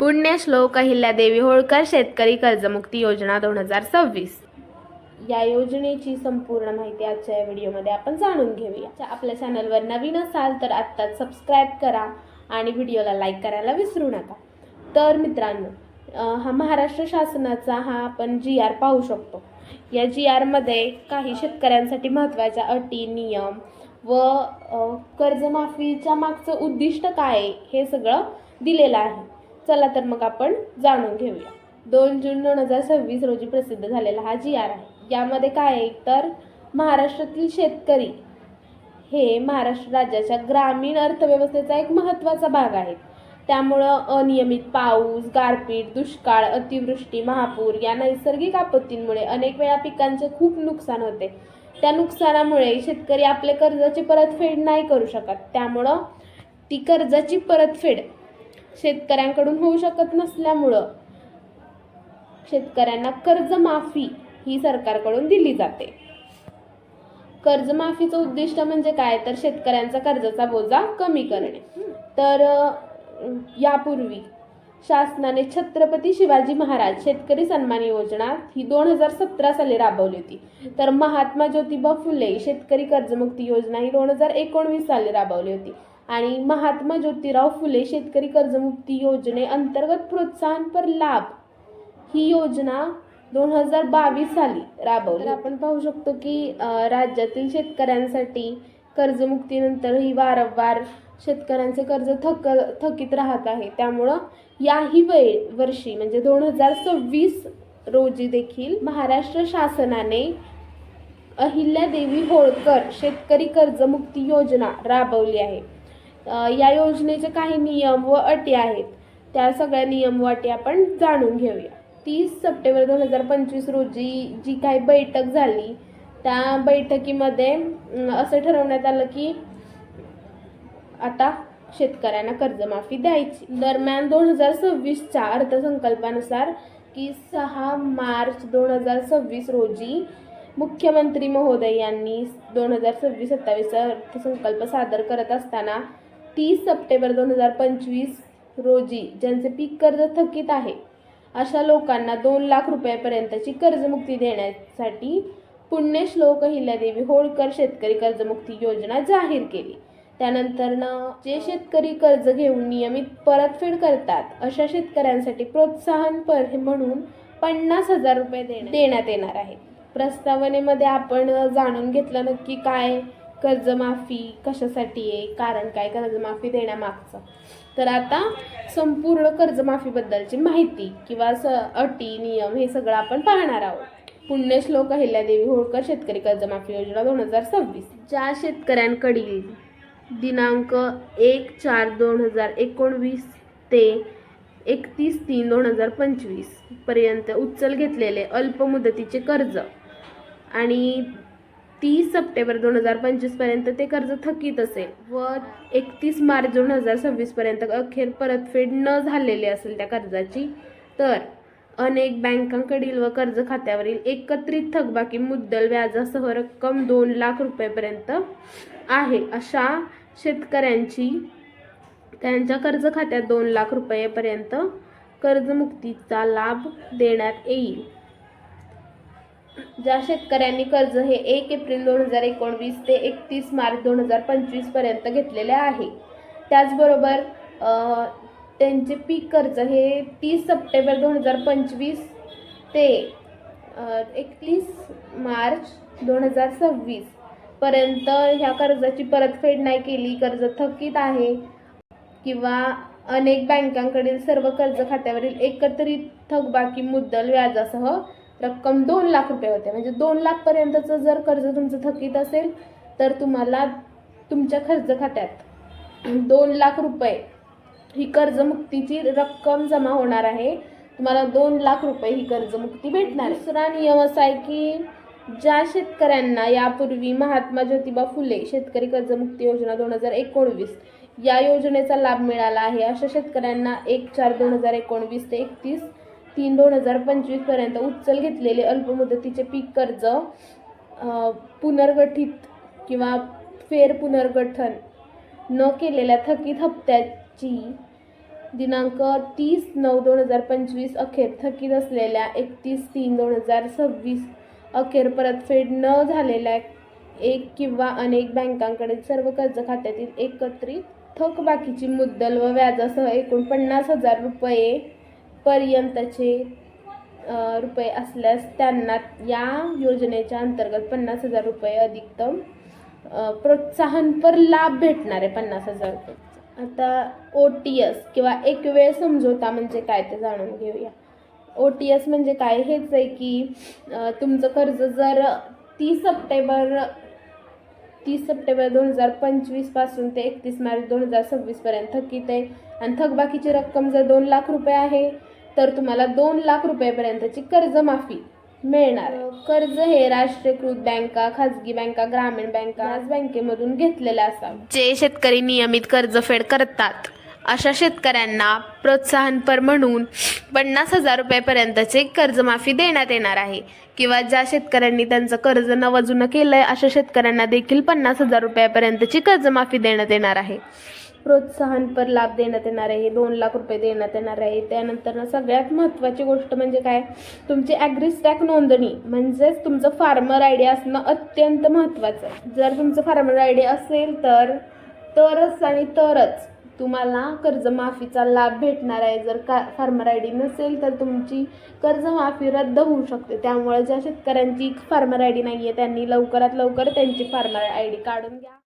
पुण्यश्लोक अहिल्यादेवी होळकर शेतकरी कर्जमुक्ती योजना 2026। या योजनेची संपूर्ण माहिती आजच्या या व्हिडिओमध्ये आपण जाणून घेऊया। आपल्या चॅनलवर नवीन असाल तर आत्ताच सबस्क्राईब करा आणि व्हिडिओला लाईक करायला विसरू नका। तर मित्रांनो, हा महाराष्ट्र शासनाचा आपण GR पाहू शकतो। या GR मध्ये काही शेतकऱ्यांसाठी महत्त्वाच्या अटी, नियम व कर्जमाफीच्या मागचं उद्दिष्ट काय आहे हे सगळं दिलेलं आहे। चला तर मग आपण जाणून घेऊया। 2 जून 2026 रोजी प्रसिद्ध झालेला हा GR आहे। यामध्ये काय आहे तर महाराष्ट्रातील शेतकरी हे महाराष्ट्र राज्याच्या ग्रामीण अर्थव्यवस्थेचा एक महत्त्वाचा भाग आहे। त्यामुळं अनियमित पाऊस, गारपीट, दुष्काळ, अतिवृष्टी, महापूर या नैसर्गिक आपत्तींमुळे अनेक वेळा पिकांचे खूप नुकसान होते। त्या नुकसानामुळे शेतकरी आपले कर्जाची परतफेड नाही करू शकत। त्यामुळं ती कर्जाची परतफेड शेतकऱ्यांकडून होऊ शकत नसल्यामुळं शेतकऱ्यांना कर्जमाफी ही सरकारकडून दिली जाते। कर्जमाफीचं उद्दिष्ट म्हणजे काय तर शेतकऱ्यांचा कर्जाचा बोजा कमी करणे। तर यापूर्वी शासनाने छत्रपती शिवाजी महाराज शेतकरी सन्मान योजना ही 2017 साली राबवली होती। तर महात्मा ज्योतिबा फुले शेतकरी कर्जमुक्ती योजना ही 2019 साली राबवली होती। आणि महात्मा ज्योतिराव फुले शेतकरी कर्जमुक्ती योजनेअंतर्गत प्रोत्साहनपर लाभ ही योजना 2022 साली राबवली। आपण पाहू शकतो की राज्यातील शेतकऱ्यांसाठी कर्जमुक्तीनंतर ही वारंवार शेतकऱ्यांचे कर्ज थकीत राहत आहे। त्यामुळं याही वर्षी म्हणजे 2026 रोजी देखील महाराष्ट्र शासनाने अहिल्यादेवी होळकर शेतकरी कर्जमुक्ती योजना राबवली आहे। या योजनेचे काही नियम व अटी आहेत। त्या सगळ्या नियम व अटी आपण जाणून घेऊया। 30 सप्टेंबर 2025 रोजी जी काही बैठक झाली त्या बैठकीमध्ये असं ठरवण्यात आलं की आता शेतकऱ्यांना कर्जमाफी द्यायची। दरम्यान 2026च्या अर्थसंकल्पानुसार की 6 मार्च 2026 रोजी मुख्यमंत्री महोदय यांनी 2026-27 अर्थसंकल्प सादर करत असताना 30 सप्टेंबर 2025 रोजी ज्यांचे पीक कर्ज थकीत आहे अशा लोकांना 2 लाख रुपयापर्यंतची कर्जमुक्ती देण्यासाठी पुण्यश्लोक अहिल्यादेवी होळकर शेतकरी कर्जमुक्ती योजना जाहीर केली। त्यानंतर जे शेतकरी कर्ज घेऊन नियमित परतफेड करतात अशा शेतकऱ्यांसाठी प्रोत्साहनपर म्हणून 50,000 रुपये देण्यात येणार आहे। प्रस्तावनेमध्ये आपण जाणून घेतलं नक्की काय कर्जमाफी कशासाठी आहे, कारण काय कर्जमाफी देण्यामागचं। तर आता संपूर्ण कर्जमाफीबद्दलची माहिती किंवा अटी, नियम हे सगळं आपण पाहणार आहोत। पुण्यश्लोक अहिल्यादेवी होळकर शेतकरी कर्जमाफी योजना 2026 ज्या शेतकऱ्यांकडील दिनांक 1/4/2019 ते 31/3/2025 पर्यंत उचल घेतलेले अल्प मुदतीचे कर्ज आणि 30 सप्टेंबर 2025 पर्यंत ते कर्ज थकीत असेल व 31 मार्च 2026 पर्यंत अखेर परतफेड न झालेली असेल त्या कर्जाची, तर अनेक बँकांकडील व कर्ज खात्यावरील एकत्रित थकबाकी मुद्दल व्याजासह रक्कम 2 लाख रुपयेपर्यंत आहे अशा शेतकऱ्यांची त्यांच्या कर्ज खात्यात 2 लाख रुपयेपर्यंत कर्जमुक्तीचा लाभ देण्यात येईल। ज्या शेतकऱ्यांनी कर्ज हे 1 एप्रिल 2019 ते 31 मार्च 2025 पर्यंत घेतलेले आहे, त्याचबरोबर त्यांचे पीक कर्ज हे 30 सप्टेंबर 2025 ते 31 मार्च 2026 पर्यंत ह्या कर्जाची परतफेड नाही केली, कर्ज थकीत आहे किंवा अनेक बँकांकडील सर्व कर्ज खात्यावरील एकत्रित थकबाकी मुद्दल व्याजासह रक्कम 2 लाख रुपये होते। म्हणजे 2 लाख पर्यंतचं जर कर्ज तुमचं थकीत असेल तर तुम्हाला तुमच्या कर्ज खात्यात 2 लाख रुपये ही कर्जमुक्तीची रक्कम जमा होणार आहे। तुम्हाला 2 लाख रुपये ही कर्जमुक्ती भेटणार आहे। दुसरा नियम असा आहे की ज्या शेतकऱ्यांना यापूर्वी महात्मा ज्योतिबा फुले शेतकरी कर्जमुक्ती योजना 2019 या योजनेचा लाभ मिळाला आहे अशा शेतकऱ्यांना 1/4/2019 ते 31/3/2025 पर्यंत उचल घेतलेले अल्पमुदतीचे पीक कर्ज पुनर्गठित किंवा फेर पुनर्गठन न केलेल्या थकीत हप्त्याची दिनांक 30/9/2025 अखेर थकीत असलेल्या 31/3/2026 अखेर परतफेड न झालेल्या एक किंवा अनेक बँकांकडील सर्व कर्ज खात्यातील एकत्रित थकबाकीची मुद्दल व व्याजासह एकूण 50,000 रुपये पर्यंतचे रुपये असल्यास त्यांना या योजनेच्या अंतर्गत 50,000 रुपये अधिकतम प्रोत्साहनपर लाभ भेटणार आहे 50,000 रुपये. आता OTS किंवा एक वेळ समझोता म्हणजे काय ते जाणून घेऊया. OTS म्हणजे काय, हेच आहे की तुमचं कर्ज जर 30 सप्टेंबर 2025 पासून ते 31 मार्च 2026 पर्यंत थकीत आहे आणि थकबाकीची रक्कम जर 2 लाख रुपये आहे तर तुम्हाला 2 लाख रुपयेपर्यंतची कर्जमाफी मिळणार. कर्ज हे राष्ट्रीयकृत बँका, खाजगी बँका, ग्रामीण बँका याच बँकेमधून घेतलेले असावे. जे शेतकरी नियमित कर्जफेड करतात अशा शेतकऱ्यांना प्रोत्साहनपर म्हणून 50,000 रुपयेपर्यंतचे कर्जमाफी देण्यात येणार आहे. किंवा ज्या शेतकऱ्यांनी त्यांचं कर्ज नवजुनं केलंय अशा शेतकऱ्यांना देखील 50,000 रुपयापर्यंतची कर्जमाफी देण्यात येणार आहे. प्रोत्साहनपर लाभ देण्यात येणार आहे, 2 लाख रुपये देण्यात येणार आहे. त्यानंतर सगळ्यात महत्त्वाची गोष्ट म्हणजे काय, तुमची ॲग्रीस्टॅक नोंदणी म्हणजेच तुमचं फार्मर आय डी असणं अत्यंत महत्त्वाचं आहे. जर तुमचं फार्मर आय डी असेल तरच तुम्हाला कर्जमाफीचा लाभ भेटणार आहे. जर फार्मर आय डी नसेल तर तुमची कर्जमाफी रद्द होऊ शकते. त्यामुळे ज्या शेतकऱ्यांची फार्मर आय डी नाही आहे त्यांनी लवकरात लवकर त्यांची फार्मर आय डी काढून घ्या.